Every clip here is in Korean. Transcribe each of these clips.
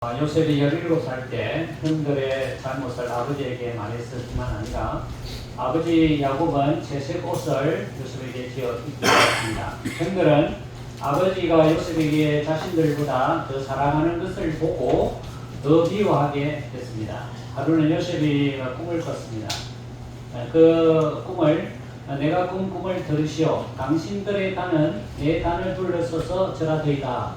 요셉이 17살 때 형들의 잘못을 아버지에게 말했을 뿐만 아니라 아버지 야곱은 채색 옷을 요셉에게 지어 입게 했습니다. 형들은 아버지가 요셉에게 자신들보다 더 사랑하는 것을 보고 더 미워하게 됐습니다. 하루는 요셉이 꿈을 꿨습니다. 그 꿈을 내가 꾼 꿈을 들으시오. 당신들의 단은 내 단을 둘러서서 절하되이다.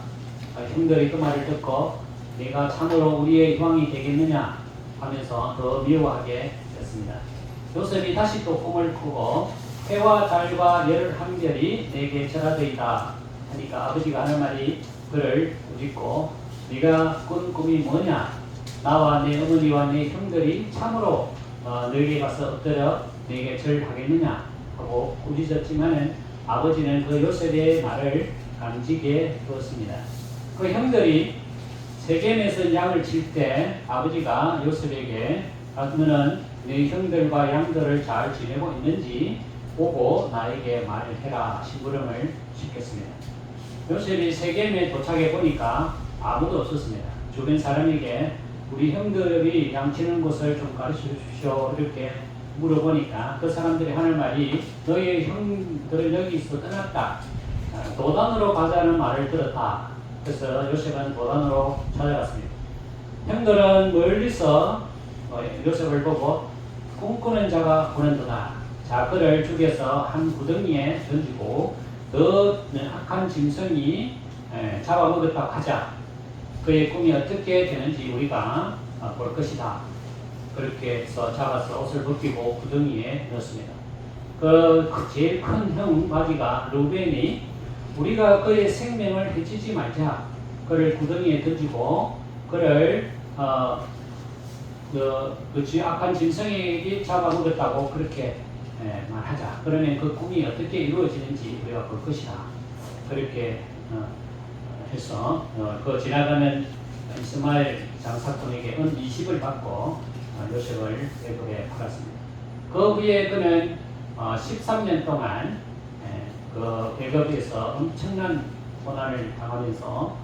형들이 그 말을 듣고 네가 참으로 우리의 왕이 되겠느냐 하면서 더 미워하게 됐습니다. 요셉이 다시 또 꿈을 꾸고 해와 달과 열 한결이 내게 절하되이다 하니까 아버지가 하는 말이 그를 꾸짖고 네가 꾼 꿈이 뭐냐? 나와 내 어머니와 내 형들이 참으로 너에게 가서 엎드려 내게 절하겠느냐 하고 꾸짖었지만은 아버지는 그 요셉의 말을 감지게 두었습니다. 그 형들이 세겜에서 양을 칠 때 아버지가 요셉에게 너는 네 형들과 양들을 잘 지내고 있는지 보고 나에게 말을 해라 심부름을 시켰습니다. 요셉이 세겜에 도착해 보니까 아무도 없었습니다. 주변 사람에게 우리 형들이 양치는 곳을 좀 가르쳐 주십시오 이렇게 물어보니까 그 사람들이 하는 말이 너의 형들은 여기서 떠났다. 도단으로 가자는 말을 들었다. 그래서 요셉은 도단으로 찾아갔습니다. 형들은 멀리서 요셉을 보고 꿈꾸는 자가 보는도다. 자 그를 죽여서 한 구덩이에 던지고 더 악한 짐승이 잡아먹었다고 하자. 그의 꿈이 어떻게 되는지 우리가 볼 것이다. 그렇게 해서 잡아서 옷을 벗기고 구덩이에 넣었습니다. 그 제일 큰 형 마지가 루벤이 우리가 그의 생명을 해치지 말자. 그를 구덩이에 던지고 그를 그 악한 짐승에게 잡아먹었다고 그렇게 말하자. 그러면 그 꿈이 어떻게 이루어지는지 우리가 볼 것이다. 그렇게 해서 그 지나가는 이스마엘 장사꾼에게 은 20을 받고 요셉을 애굽에 팔았습니다. 그 후에 그는 13년 동안 그 애굽에서 엄청난 고난을 당하면서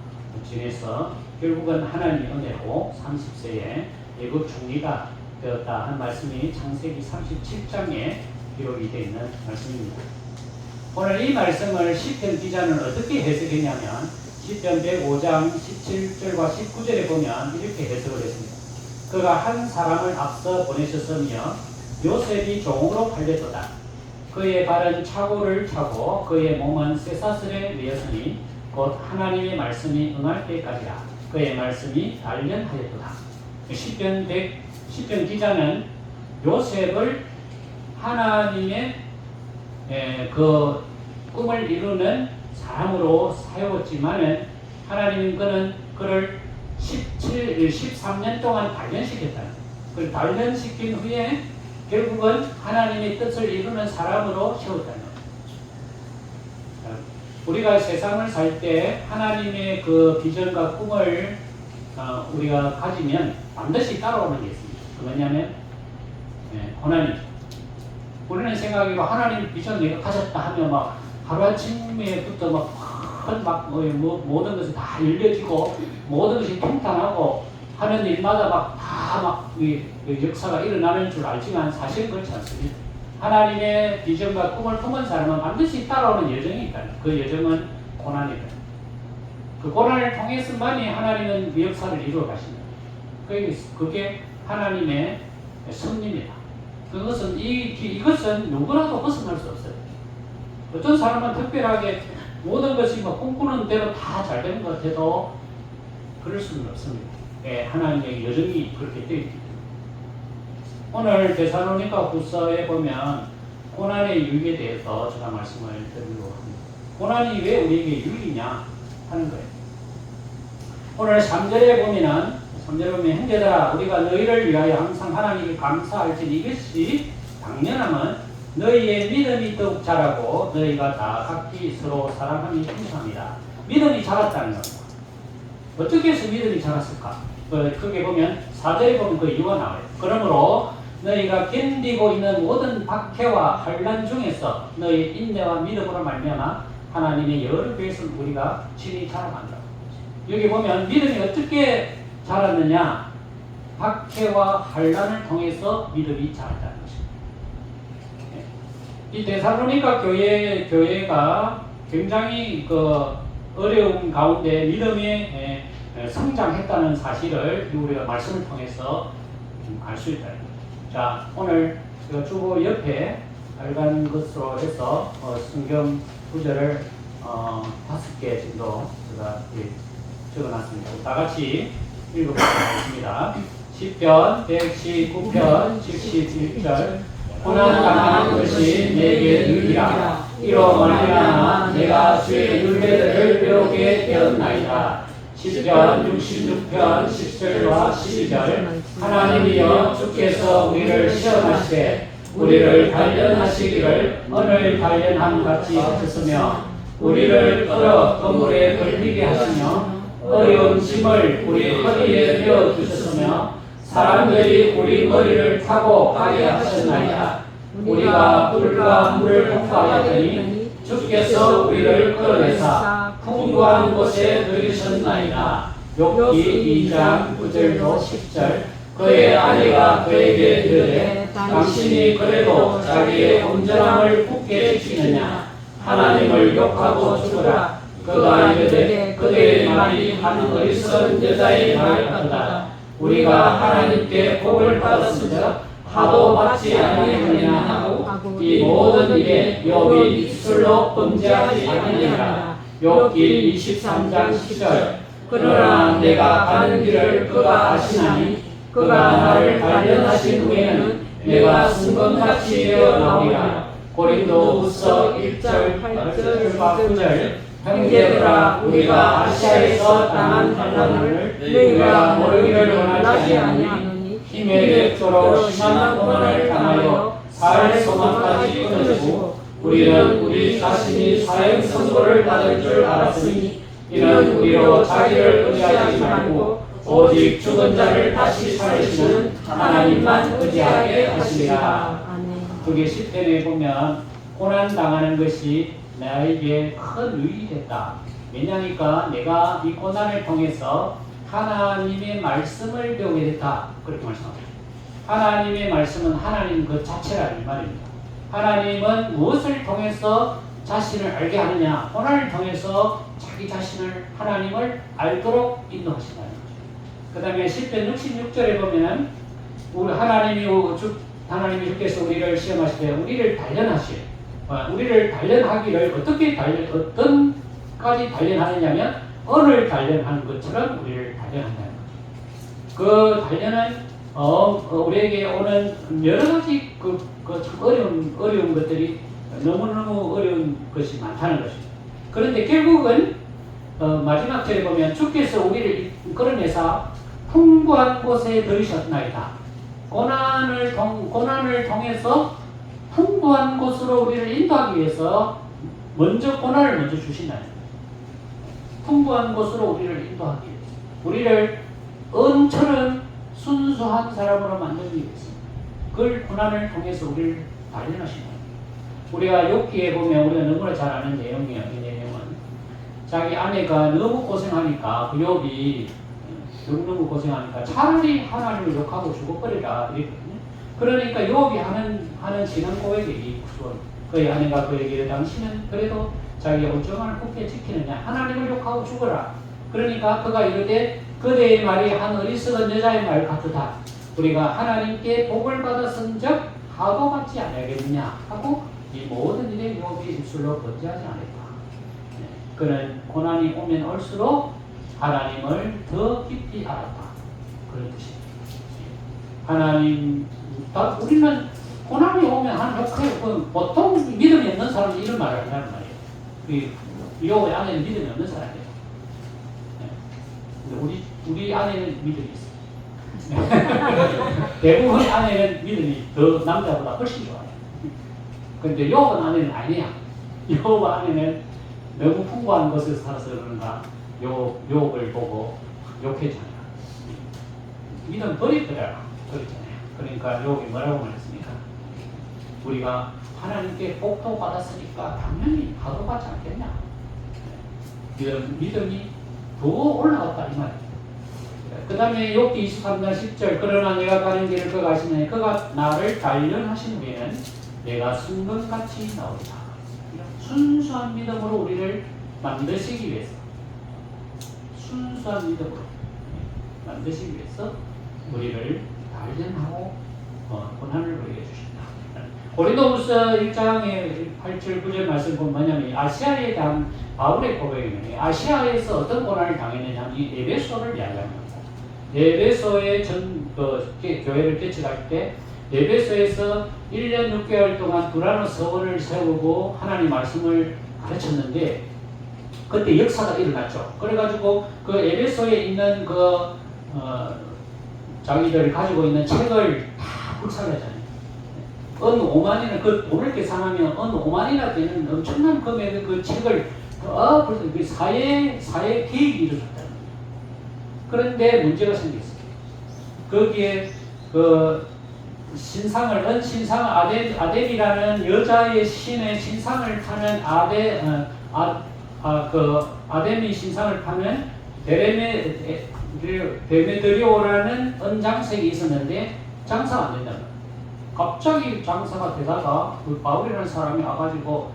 지내서 결국은 하나님의 은혜로 30세에 애굽 총리가 되었다 하는 말씀이 창세기 37장에 기록이 되어 있는 말씀입니다. 오늘 이 말씀을 시편 기자는 어떻게 해석했냐면 시편 105장 17절과 19절에 보면 이렇게 해석을 했습니다. 그가 한 사람을 앞서 보내셨으며 요셉이 종으로 팔렸도다. 그의 발은 차고를 차고 그의 몸은 쇠사슬에 매였으니 곧 하나님의 말씀이 응할 때까지라. 그의 말씀이 단련하였도다. 시편 기자는 요셉을 하나님의 그 꿈을 이루는 사람으로 사용했지만은 하나님은 그를 13년 동안 단련시켰다. 그걸 단련시킨 후에 결국은 하나님의 뜻을 이루는 사람으로 세웠다는 거예요. 우리가 세상을 살 때 하나님의 그 비전과 꿈을 우리가 가지면 반드시 따라오는 게 있습니다. 그 뭐냐면 고난이죠. 우리는 생각이고 하나님 비전 내가 가졌다 하면 막 하루아침에부터 모든 것이 다 열려지고 모든 것이 통탄하고 하는 일마다 역사가 일어나는 줄 알지만 사실은 그렇지 않습니다. 하나님의 비전과 꿈을 품은 사람은 반드시 따라오는 여정이 있다. 그 여정은 고난이다. 그 고난을 통해서만이 하나님은 그 역사를 이루어 가십니다. 그게 하나님의 섭리입니다. 이것은 누구라도 벗어날 수 없어요. 어떤 사람은 특별하게 모든 것이 꿈꾸는 대로 다 잘 되는 것 같아도 그럴 수는 없습니다. 하나님의 여정이 그렇게 되어 있기 때문에. 오늘 데살로니가 후서에 보면 고난의 유익에 대해서 제가 말씀을 드리려고 합니다. 고난이 왜 우리에게 유익이냐 하는 거예요. 오늘 3절에 보면 형제들아 우리가 너희를 위하여 항상 하나님께 감사할지니 이것이 당연함은 너희의 믿음이 더욱 자라고 너희가 다 각기 서로 사랑함이 풍성합니다. 믿음이 자랐다는 겁니다. 어떻게 해서 믿음이 자랐을까? 크게 보면 4절에 보면 그 이유가 나와요. 그러므로 너희가 견디고 있는 모든 박해와 환난 중에서 너희 인내와 믿음으로 말미암아 하나님의 여러 배에서 우리가 친히 자라간다. 여기 보면 믿음이 어떻게 자랐느냐? 박해와 환난을 통해서 믿음이 자랐다는 것입니다. 이 데살로니가 교회가 굉장히 어려움 가운데 믿음에 성장했다는 사실을 우리가 말씀을 통해서 알 수 있다. 자, 오늘 주보 옆에 빨간 것으로 해서 성경 구절을 5개 정도 제가 적어놨습니다. 다 같이 읽어보도록 하겠습니다. 시편 119편 71절 고난 당하는 것이 내게 유익이라 이로 말미암아 내가 주의 율례들을 배우게 되었나이다. 시편 66편 10절과 12절 하나님이여 주께서 우리를 시험하시되 우리를 단련하시기를 언을 단련함 같이 하셨으며 우리를 끌어 그물에 걸리게 하시며 어려운 짐을 우리 허리에 메어 주셨으며 사람들이 우리 머리를 타고 가게 하셨나이다. 우리가 물과 물을 통과하였더니 주께서 우리를 끌어내사 풍부한 곳에 들이셨나이다. 욥기 2장 9절로 10절 그의 아내가 그에게 이르되 당신이 그래도 자기의 온전함을 굳게 지키느냐 하나님을 욕하고 죽으라. 그가 이르되 그대의 말이 한 어리석은 여자의 말 같다. 우리가 하나님께 복을 받았으며 하도 받지 아니하느냐 하고 이 모든 일에 욥이 입술로 범죄하지 아니하니라. 욥기 23장 10절 그러나 내가 가는 길을 그가 아시나니 그가 나를 단련하신 후에는 내가 순금같이 되어 나오리라. 고린도후서 1절 8절과 9절 형제들아 우리가 아시아에서 당한 환난을 너희가 모르기를 원하지 아니하노니 힘에 뵙도록 심한 고난을 당하여 살 소망까지 끊어지고 우리는 우리 자신이 사형 선고를 받을 줄 알았으니 이는 우리로 자기를 의지하지 말고 오직 죽은 자를 다시 살리시는 하나님만 의지하게 하시리라. 그게 10편에 보면 고난 당하는 것이 나에게 큰 유익이 됐다. 왜냐니까 내가 이 고난을 통해서 하나님의 말씀을 배우게 됐다. 그렇게 말씀합니다. 하나님의 말씀은 하나님 그 자체라는 말입니다. 하나님은 무엇을 통해서 자신을 알게 하느냐? 고난을 통해서 자기 자신을 하나님을 알도록 인도하신다는 거죠. 그 다음에 10편 66절에 보면 우리 하나님이 주께서 우리를 시험하시되 우리를 단련하시오. 우리를 단련하기를 어떤까지 단련하느냐면 언을 단련하는 것처럼 우리를 단련한다는 거죠. 그 단련은 우리에게 오는 여러 가지 참 어려운 것들이 너무너무 어려운 것이 많다는 것입니다. 그런데 결국은 마지막 절에 보면 주께서 우리를 끌어내사 풍부한 곳에 들이셨나이다. 고난을 통해서 풍부한 곳으로 우리를 인도하기 위해서 고난을 먼저 주신다는 거예요. 풍부한 곳으로 우리를 인도하기 위해서 우리를 은처럼 순수한 사람으로 만들기 위해서 그걸 고난을 통해서 우리를 단련하신다. 우리가 욥기에 보면 우리가 너무나 잘 아는 내용이에요. 이 내용은 자기 아내가 너무 고생하니까 그 욥이 너무 고생하니까 차라리 하나님을 욕하고 죽어버리라 이랬거든요. 그러니까 욥이 하는 진한 고백이 그의 아내가 그에게 당신은 그래도 자기의 온전함을 굳게 지키느냐 하나님을 욕하고 죽어라. 그러니까 그가 이르되 그대의 말이 한 어리석은 여자의 말 같으다. 우리가 하나님께 복을 받았은즉 하도 받지 아니하겠느냐 하고 이 모든 일에 욥이 입술로 번제하지 않았다. 그는 고난이 오면 올수록 하나님을 더 깊이 알았다. 그런 뜻입니다. 우리는 고난이 오면 보통 믿음이 없는 사람이 이런 말을 한다는 말이에요. 욥의 아내는 믿음이 없는 사람이에요. 근데 우리 아내는 믿음이 있어요. 대부분 아내는 믿음이 더 남자보다 훨씬 좋아요. 근데 욥은 아내는 아니야. 욥의 아내는 너무 풍부한 것을 살아서 그런가 욥을 보고 욕했잖아요. 믿음 버리더라. 그랬잖아요. 그러니까 욥이 뭐라고 말했습니까? 우리가 하나님께 복도 받았으니까 당연히 하도 받지 않겠냐. 믿음이 더 올라갔다 이 말이에요. 그 다음에 욥기 23장 10절 그러나 내가 가는 길을 그가 아시느니 그가 나를 단련하신 후에는 내가 순금같이 나오리라. 순수한 믿음으로 우리를 만드시기 위해서 순수한 믿음으로 만드시기 위해서 우리를 단련하고 고난을 우리에게 주신다. 고린도후서 1장의 8절 9절 말씀 보면 뭐냐면 아시아에 대한 바울의 고백이면 아시아에서 어떤 고난을 당했느냐 이 에베소를 이야기합니다. 에베소의 교회를 개척할 때 에베소에서 1년 6개월 동안 두라노 서원을 세우고 하나님 말씀을 가르쳤는데 그때 역사가 일어났죠. 그래가지고 그 에베소에 있는 자기들이 가지고 있는 책을 다 불살랐잖아요. 어느 오만이나 그 돈을 계산하면 어느 오만이나 되는 엄청난 금액의 그 책을 벌써 그 사회 개혁이 일어났다는 거예요. 그런데 문제가 생겼어요. 거기에 신상을 아델이라는 여자의 신의 신상을 파는 아데미 신상을 파는 데메드리오라는 은장색이 있었는데 장사가 안 된다. 갑자기 장사가 되다가 그 바울이라는 사람이 와가지고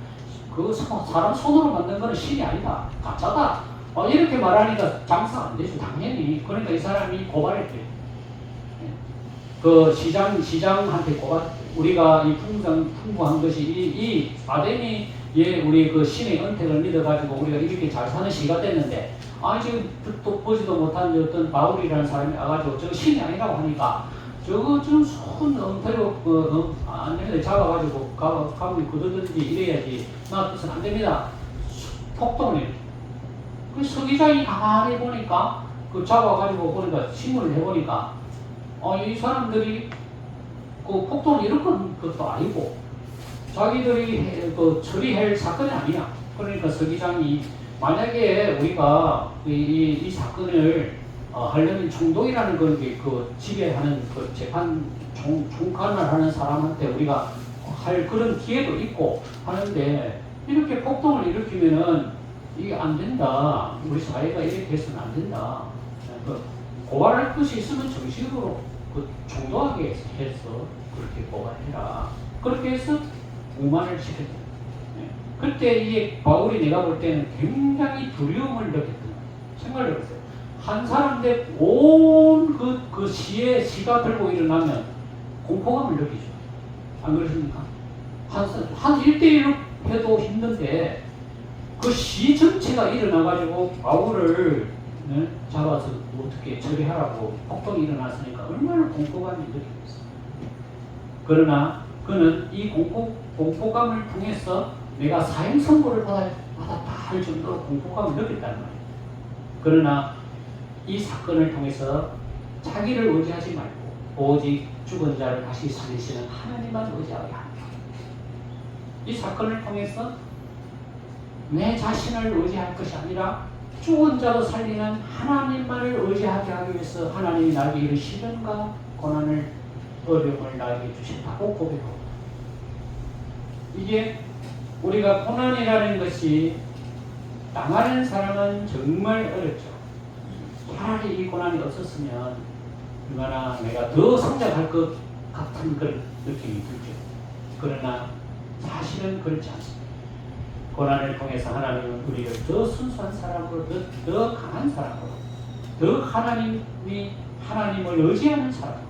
그 사람 손으로 만든 거는 신이 아니다. 가짜다. 이렇게 말하니까 장사가 안 되죠. 당연히. 그러니까 이 사람이 고발했대요. 그 시장한테 우리가 이 풍부한 것이 이 아데미의 우리 그 신의 은택을 믿어가지고 우리가 이렇게 잘 사는 시가 됐는데 지금 듣도 보지도 못한 어떤 바울이라는 사람이 와가지고 저 신이 아니라고 하니까 저거 좀 손 엉터리로 안전에 잡아가지고 가문이 굳어든지 이래야지 놔둬서는 안 됩니다. 폭동을 그 서기장이 가만히 보니까 그 잡아가지고 보니까 신문을 해보니까 이 사람들이 그 폭동을 일으킨 것도 아니고 자기들이 처리할 사건이 아니야. 그러니까 서기장이 만약에 우리가 이 사건을 하려면 총독이라는 그 지배하는 그 재판 총관을 하는 사람한테 우리가 할 그런 기회도 있고 하는데 이렇게 폭동을 일으키면은 이게 안 된다. 우리 사회가 이렇게 해서는 안 된다. 고발할 것이 있으면 정식으로 총독하게 해서 그렇게 고발해라. 그렇게 해서 무마를 시켰다. 그때 이게 바울이 내가 볼 때는 굉장히 두려움을 느꼈던 거예요. 생각을 해보세요. 한 사람 대 온 그 시가 들고 일어나면 공포감을 느끼죠. 안 그렇습니까? 한 1대1로 해도 힘든데 그 시 전체가 일어나가지고 바울을 잡아서 어떻게 처리하라고 폭동이 일어났으니까 얼마나 공포감이 느끼겠어요. 그러나 그는 이 공포감을 통해서 내가 사형 선고를 받았다 할 정도로 공포감을 느꼈다는 말이에요. 그러나 이 사건을 통해서 자기를 의지하지 말고 오직 죽은 자를 다시 살리시는 하나님만 의지하게 합니다. 이 사건을 통해서 내 자신을 의지할 것이 아니라 죽은 자도 살리는 하나님만을 의지하게 하기 위해서 하나님이 나에게 이런 시련과 고난을 어려움을 나에게 주신다고 고백합니다. 이게 우리가 고난이라는 것이 당하는 사람은 정말 어렵죠. 차라리 이 고난이 없었으면 얼마나 내가 더 성장할 것 같은 그런 느낌이 들죠. 그러나 사실은 그렇지 않습니다. 고난을 통해서 하나님은 우리를 더 순수한 사람으로, 더 강한 사람으로, 더 하나님을 의지하는 사람으로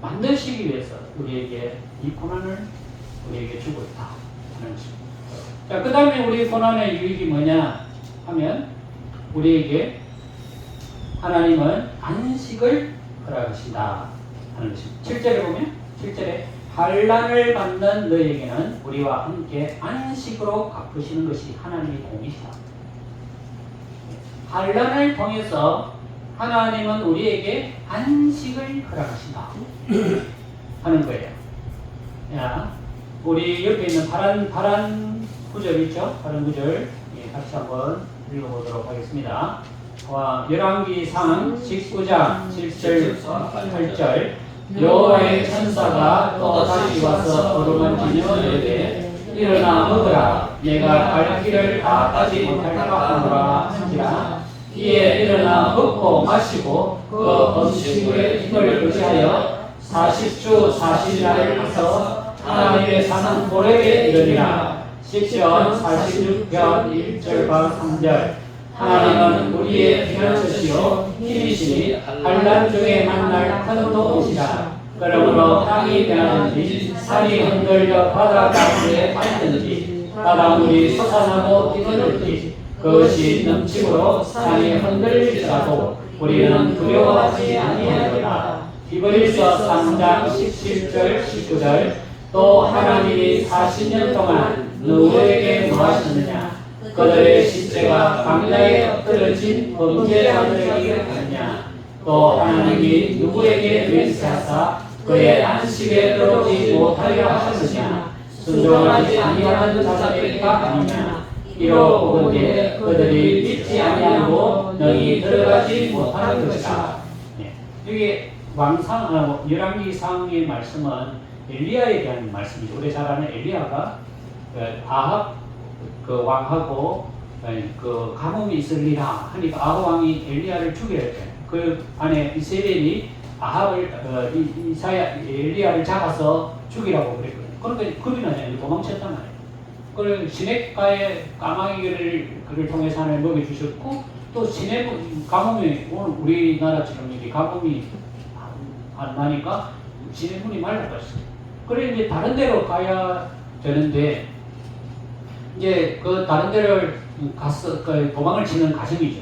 만드시기 위해서 우리에게 이 고난을 우리에게 주고 있다 하는 것입니다. 자, 그 다음에 우리 고난의 유익이 뭐냐 하면 우리에게 하나님은 안식을 허락하신다 하는 것입니다. 7절에 보면 7절에 환난을 받는 너에게는 우리와 함께 안식으로 갚으시는 것이 하나님의 공이시다. 환난을 통해서 하나님은 우리에게 안식을 허락하신다 하는 거예요. 야, 우리 옆에 있는 파란 구절 있죠? 파란 구절 같이 한번 읽어보도록 하겠습니다. 열왕기상 19장 7절 8절 여호와의 천사가 또 다시 와서 어루만지며 이르되 일어나 먹으라. 내가 갈 길을 다 가지 못할까 하노라 한지라 이에 일어나 먹고 마시고 그 음식의 힘을 의지하여 40주 40일을 가서 하나님의 산 호렙에 이르니라. 시편 46편 1절과 3절. 하나님은 우리의 피난처시요 힘이시니 환난 중에 만날 큰 도움이시라. 그러므로 땅이 변하든지 산이 흔들려 바다 가운데 빠지든지 바닷물이 솟아나고 뛰어들든지 그것이 넘치므로 산이 흔들리더라도 우리는 두려워하지 아니하리라. 히브리서 3장 17절 19절. 또 하나님이 40년 동안 누구에게 뭐하셨느냐? 그들의 시체가 광야에 엎드러진 범죄자들에게 하느냐? 또 하나님이 누구에게 맹세하사 그의 안식에 들어오지 못하려 하셨느냐? 순종하지 아니하는 자들이가 아니냐? 이로보건대 그들이 믿지 아니하고 너희 들어가지 못하는 것이다. 여기 열왕기상의 말씀은 엘리야에 대한 말씀이죠. 우리 잘 아는 엘리야가 아합 그 왕하고 그 가뭄이 있으리라 하니까 아합 왕이 엘리야를 죽여야 돼. 그 안에 이스라엘이 아합을 엘리야를 잡아서 죽이라고 그랬거든요. 그러니까 겁이 나잖아요. 도망쳤단 말이에요. 그 시냇가에 까마귀를 통해서 하나님 먹여주셨고 또 가뭄이 오늘 우리나라처럼 이렇게 가뭄이 안 나니까 시냇물이 말라버렸어요. 그래 이제 다른 데로 가야 되는데 이제 그 다른 데를 가서 그 도망을 치는 가정이죠.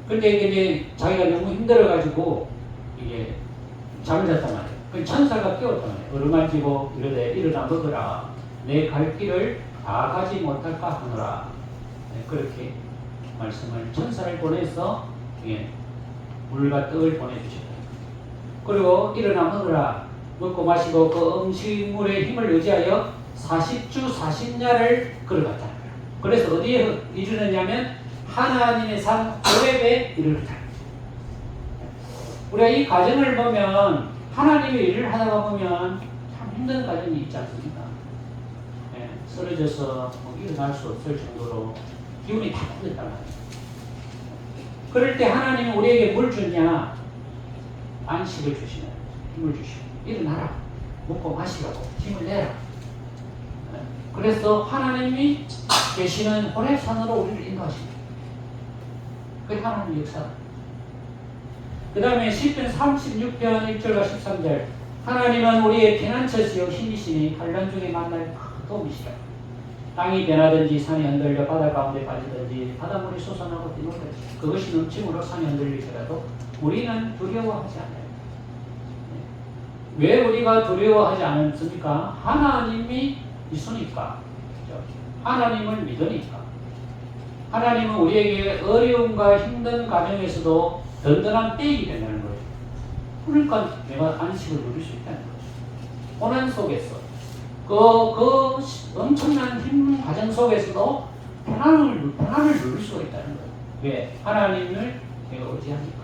근데 이제 자기가 너무 힘들어가지고 이게 잠을 잤단 말이에요. 그 천사가 깨웠단 말이에요. 어루만지고 이러되 일어나 먹으라. 내 갈 길을 다 가지 못할까 하노라. 네, 그렇게 말씀을 천사를 보내서 물과 떡을 보내주셨다. 그리고 일어나 먹으라. 먹고 마시고 그 음식물의 힘을 의지하여 40주 40야를 걸어갔다. 그래서 어디에 이르느냐면 하나님의 산 호렙에 이르렀다. 우리가 이 과정을 보면 하나님의 일을 하다가 보면 참 힘든 과정이 있지 않습니까? 쓰러져서 일어날 수 없을 정도로 기운이 다 풀렸단 말이에요. 그럴 때 하나님은 우리에게 뭘 주냐? 안식을 주시는 힘을 주시고 일어나라. 먹고 마시라고 힘을 내라. 그래서 하나님이 계시는 호렙산으로 우리를 인도하십니다. 그게 하나님의 역사. 그 다음에 시편 36편 1절과 13절. 하나님은 우리의 피난처시요 힘이시니 환난 중에 만날 큰 도움이시라. 땅이 변하든지 산이 흔들려 바다 가운데 빠지든지 바닷물이 솟아나고 뛰놀든지 그것이 넘침으로 산이 흔들리더라도 우리는 두려워하지 않아요. 왜 우리가 두려워하지 않습니까? 하나님이 있으니까. 하나님을 믿으니까. 하나님은 우리에게 어려움과 힘든 과정에서도 든든한 떼이 된다는 거예요. 그러니까 내가 안식을 누릴 수 있다는 거죠. 고난 속에서 그 엄청난 힘든 과정 속에서도 편안을 누릴 수가 있다는 거예요. 왜? 하나님을 내가 의지하니까.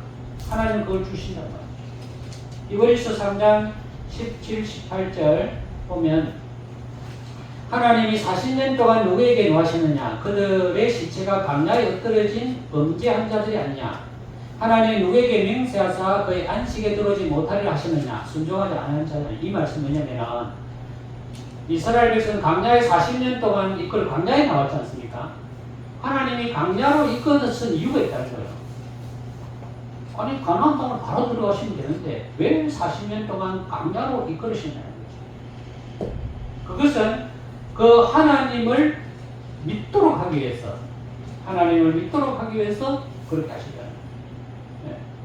하나님은 그걸 주신단 말이에요. 히브리서 3장 17, 18절 보면 하나님이 40년 동안 누구에게 노하셨느냐? 그들의 시체가 광야에 엎드러진 범죄한 자들이 아니냐? 하나님이 누구에게 맹세하사 그의 안식에 들어오지 못하리라 하셨느냐? 순종하지 않은 자들. 이 말씀 뭐냐면 이스라엘 백성은 광야에 40년 동안 이끌 광야에 나왔지 않습니까? 하나님이 광야로 이끌었은 이유가 있다는 거예요. 아니 가나안 땅을 바로 들어가시면 되는데 왜 40년 동안 광야로 이끌으시냐는 거죠. 그것은 그 하나님을 믿도록 하기 위해서 그렇게 하시잖아요.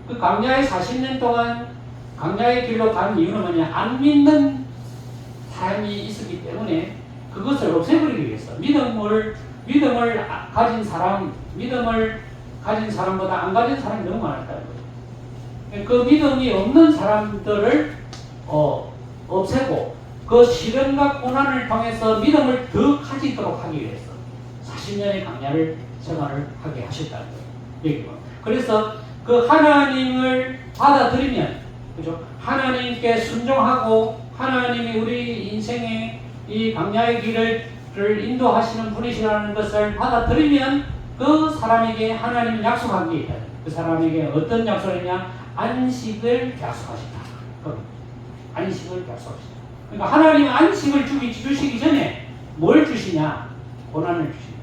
그 광야에 40년 동안 광야의 길로 간 이유는 뭐냐? 안 믿는 사람이 있었기 때문에 그것을 없애버리기 위해서 믿음을 가진 사람보다 안 가진 사람이 너무 많았다는 거예요. 그 믿음이 없는 사람들을 없애고 그 시련과 고난을 통해서 믿음을 더 가지도록 하기 위해서 40년의 광야를 생활을 하게 하셨다는 거예요. 그래서 그 하나님을 받아들이면, 그죠? 하나님께 순종하고 하나님이 우리 인생의 이 광야의 길을 인도하시는 분이시라는 것을 받아들이면 그 사람에게 하나님은 약속한 게 있다. 그 사람에게 어떤 약속을 했냐? 안식을 약속하신다. 안식을 약속하신다. 그러니까 하나님은 안식을 주시기 전에 뭘 주시냐? 고난을 주신다.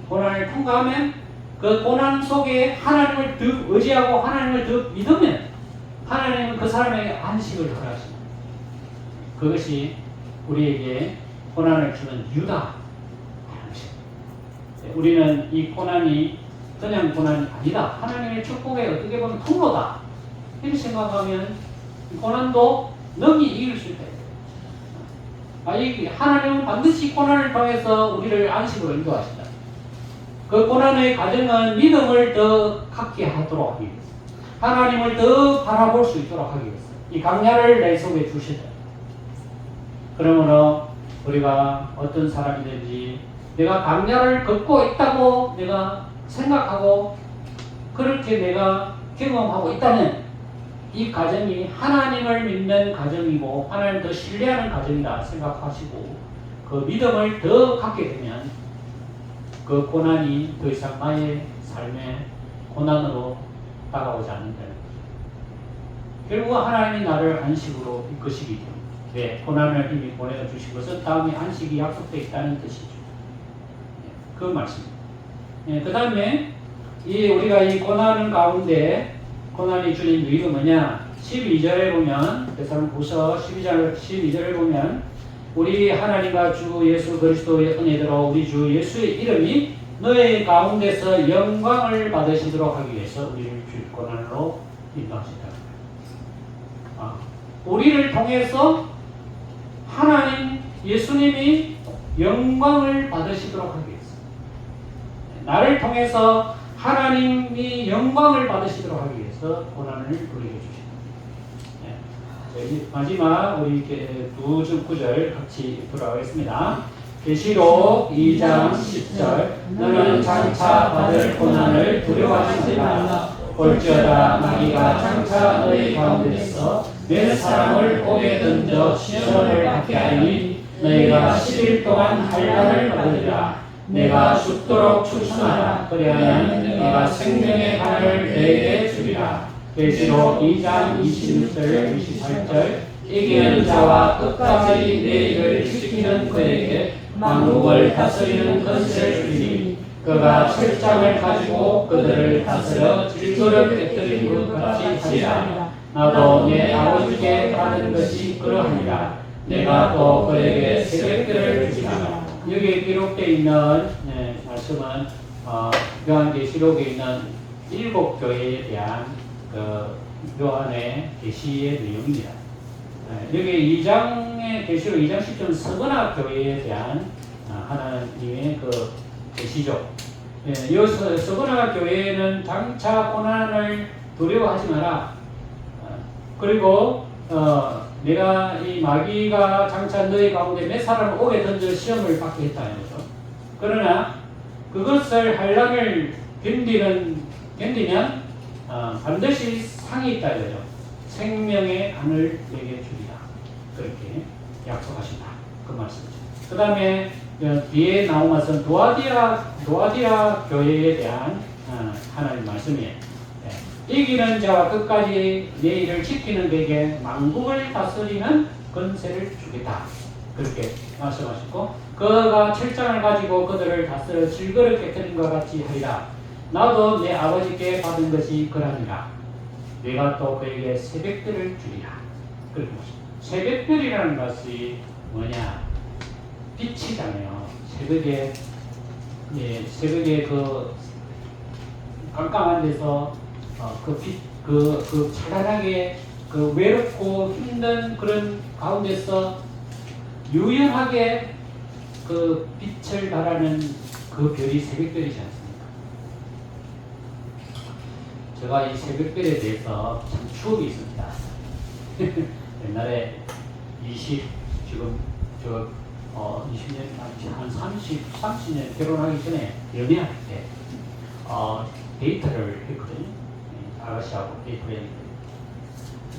고난을 통과하면 그 고난 속에 하나님을 더 의지하고 하나님을 더 믿으면 하나님은 그 사람에게 안식을 허락하신다. 그것이 우리에게 고난을 주는 이유다. 우리는 이 고난이 그냥 고난이 아니다. 하나님의 축복에 어떻게 보면 통로다. 이렇게 생각하면 고난도 능히 이길 수 있다. 하나님은 반드시 고난을 통해서 우리를 안식으로 인도하신다. 그 고난의 과정은 믿음을 더 갖게 하도록 하기 위해서, 하나님을 더 바라볼 수 있도록 하기 위해서 이 강야를 내 속에 주신다. 그러므로 우리가 어떤 사람이든지 내가 강야를 걷고 있다고 내가 생각하고 그렇게 내가 경험하고 있다면 이 과정이 하나님을 믿는 과정이고 하나님을 더 신뢰하는 과정이다 생각하시고 그 믿음을 더 갖게 되면 그 고난이 더 이상 나의 삶의 고난으로 다가오지 않는다는 거죠. 결국 하나님이 나를 안식으로 이끄시기 때문에 왜? 고난을 이미 보내주신 것은 다음에 안식이 약속되어 있다는 뜻이죠. 그 말씀입니다. 그 다음에 우리가 이 고난 가운데 고난이 주는 이유가 뭐냐? 12절에 보면 데살로니가후서 12절에 보면 우리 하나님과 주 예수 그리스도의 은혜대로 우리 주 예수의 이름이 너희 가운데서 영광을 받으시도록 하기 위해서 우리를 주 고난으로 인도하신다. 우리를 통해서 하나님 예수님이 영광을 받으시도록 하기 위해서 나를 통해서 하나님이 영광을 받으시도록 하기 위해서 고난을 우리에게 주십니다. 마지막 우리 두 구절 같이 돌아가겠습니다. 계시록 2장 10절 너는 장차 받을 고난을 두려워하지 말라. 볼지어다 마귀가 장차 너희 가운데서 몇 사람을 옥에 던져 시험을 받게 하니 너희가 10일 동안 한란을 받으리라. 내가 죽도록 축심하라. 그리하면 내가 생명의 관을 너희에게 주리라. 계시록 2장 26절 28절 이기는 자와 끝까지 내 일을 지키는 그에게 만국을 다스리는 권세를 주리니 그가 철장을 가지고 그들을 다스려 질서를 깨뜨린 것 같이 하리라. 나도 내 아버지께 받은 것이 그러하니라. 내가 또 그에게 새벽별을 주리라. 여기에 기록되어 있는 말씀은 요한계시록에 있는 7교회에 대한 요한의 계시의 내용입니다. 여기 2장의 계시록 2장 10절 서거나 교회에 대한 하나님의 그 계시죠. 이 서거나 교회는 장차 고난을 두려워하지 마라. 그리고 내가 이 마귀가 장차 너희 가운데 몇 사람을 옥에 던져 시험을 받게 했다는 거죠. 그러나 그것을 한란을 견디면 반드시 상이 있다 이거죠. 생명의 강을 내게 주리라. 그렇게 약속하신다. 그 말씀이죠. 그 다음에 뒤에 나온 것은 도아디라 교회에 대한 하나님 말씀이에요. 이기는 자와 끝까지 내 일을 지키는 자에게 만국을 다스리는 권세를 주겠다. 그렇게 말씀하시고 그가 철장을 가지고 그들을 다스려 질거를 깨뜨린 것 같이 하리라. 나도 내 아버지께 받은 것이 그러니라. 내가 또 그에게 새벽별을 주리라. 그렇게 말씀합니다. 새벽별이라는 것이 뭐냐? 빛이잖아요. 새벽에 그 깜깜한 데서 그 빛, 그 찬란하게 그 외롭고 힘든 그런 가운데서 유연하게 그 빛을 발하는 그 별이 새벽별이지 않습니까? 제가 이 새벽별에 대해서 참 추억이 있습니다. 옛날에 20년, 한 30년 결혼하기 전에 연애할 때 데이트를 했거든요. 아가씨하고 데이트를 했는데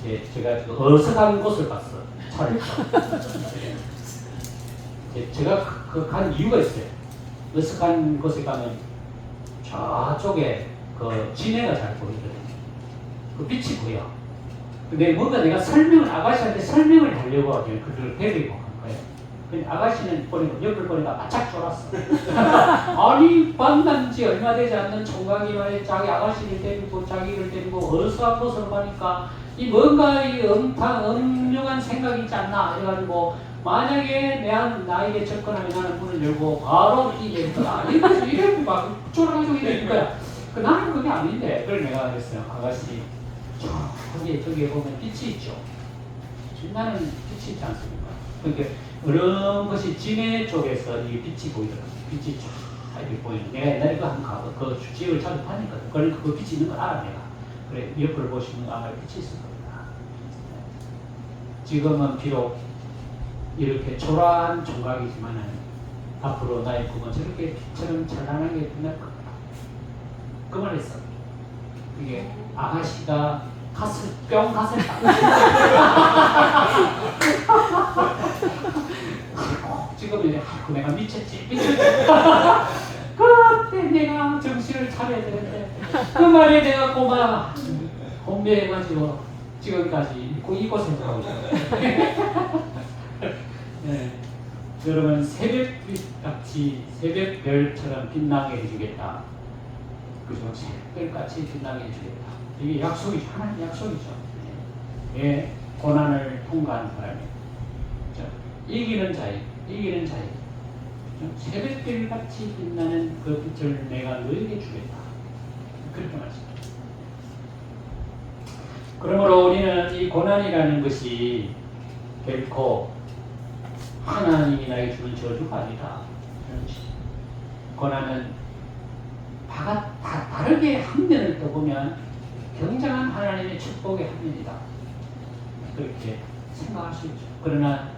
이제 제가 그 어색한 곳을 갔어. 차를 제가 간 이유가 있어요. 어색한 곳에 가면 저쪽에 그 진해가 잘 보이거든요. 그 빛이 보여. 근데 뭔가 내가 아가씨한테 설명을 하려고 하면 그걸 배우고 한 거예요. 근데 아가씨는 옆을 보니까 바짝 졸았어. 아니, 만난 지 얼마 되지 않는 총각이 말이야, 자기 아가씨를 데리고 자기를 데리고 어수한 곳으로 가니까 이 뭔가 이 엄중한 생각이 있지 않나 해가지고 만약에 나에게 접근하면 나는 문을 열고 바로 이 얘기가 이렇게 막 쫄아가지고 이러는 거야. 나는 그게 아닌데. 그걸 내가 그랬어요. 아가씨, 저기에 보면 빛이 있죠. 나는 빛이 있지 않습니까? 그러니까 그런 것이 진해 쪽에서 이 빛이 보이더라고요. 빛이 쫙 이렇게 보이는. 내가 옛날에 그거 한번 가고 그 지역을 자주 다녔거든. 그러니까 그 빛이 있는 걸 알아 내가. 그래, 옆을 보시면 아마 빛이 있을 겁니다. 지금은 비록 이렇게 초라한 총각이지만은 앞으로 나의 꿈은 저렇게 빛처럼 찬란하게 빛날 겁니다. 그 말했어. 이게 아가씨가 뿅 가슴 지금 이제 내가 미쳤지. 그때 내가 정신을 차려야 되는데 그 말에 내가 꼬마 혼배해가지고 지금까지 이곳에서 하고 있어요. 네. 여러분, 새벽빛같이 새벽별처럼 빛나게 해주겠다. 그죠? 새벽같이 빛나게 해주겠다. 이게 약속이죠. 하나님 약속이죠. 예, 고난을 통과하는 사람이 이기는 자유. 새벽별같이 빛나는 그 빛을 내가 너에게 주겠다. 그렇게 말씀합니다. 그러므로 우리는 이 고난이라는 것이 결코 하나님이 나에게 주는 저주가 아니다. 고난은 다르게 한 면을 떠보면 굉장한 하나님의 축복의 한 면이다. 그렇게 생각할 수 있죠. 그러나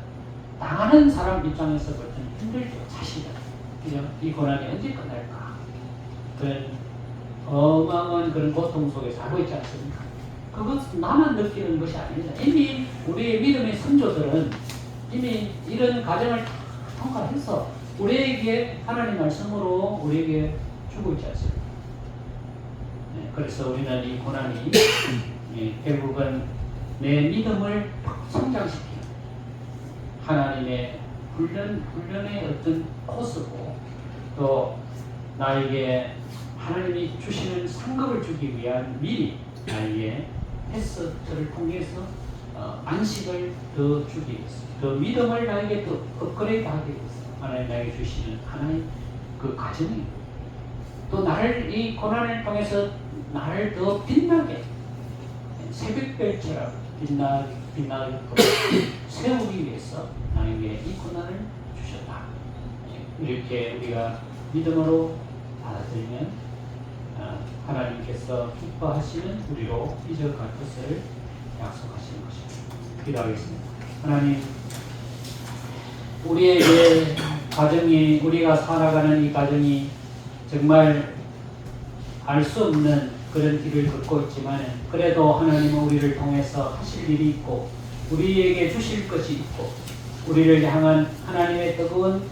당하는 사람 입장에서 볼 때는 힘들죠. 사실은. 이 고난이 언제 끝날까? 그런 어마어마한 그런 고통 속에 살고 있지 않습니까? 그것은 나만 느끼는 것이 아닙니다. 이미 우리의 믿음의 선조들은 이미 이런 과정을 다 통과해서 우리에게 하나님 말씀으로 우리에게 주고 있지 않습니까? 네, 그래서 우리는 이 고난이 결국은 내 믿음을 성장시키는 하나님의 훈련의 어떤 코스고 또 나에게 하나님이 주시는 상급을 주기 위한 미리 나에게 테스트를 통해서 안식을 더 주기 위해서 더 믿음을 나에게 더 업그레이드 하기 위해서 하나님 나에게 주시는 하나의 그 과정이 또 나를 이 고난을 통해서 나를 더 빛나게 새벽별처럼 빛나도록 세우기 위해서 나에게 이 고난을 주셨다. 이렇게 우리가 믿음으로 받아들이면 하나님께서 기뻐하시는 우리로 이어갈 것을 약속하시는 것입니다. 기도하겠습니다. 하나님, 우리에게 가정이, 우리가 살아가는 이 가정이 정말 알 수 없는 그런 길을 걷고 있지만 그래도 하나님은 우리를 통해서 하실 일이 있고 우리에게 주실 것이 있고 우리를 향한 하나님의 뜨거운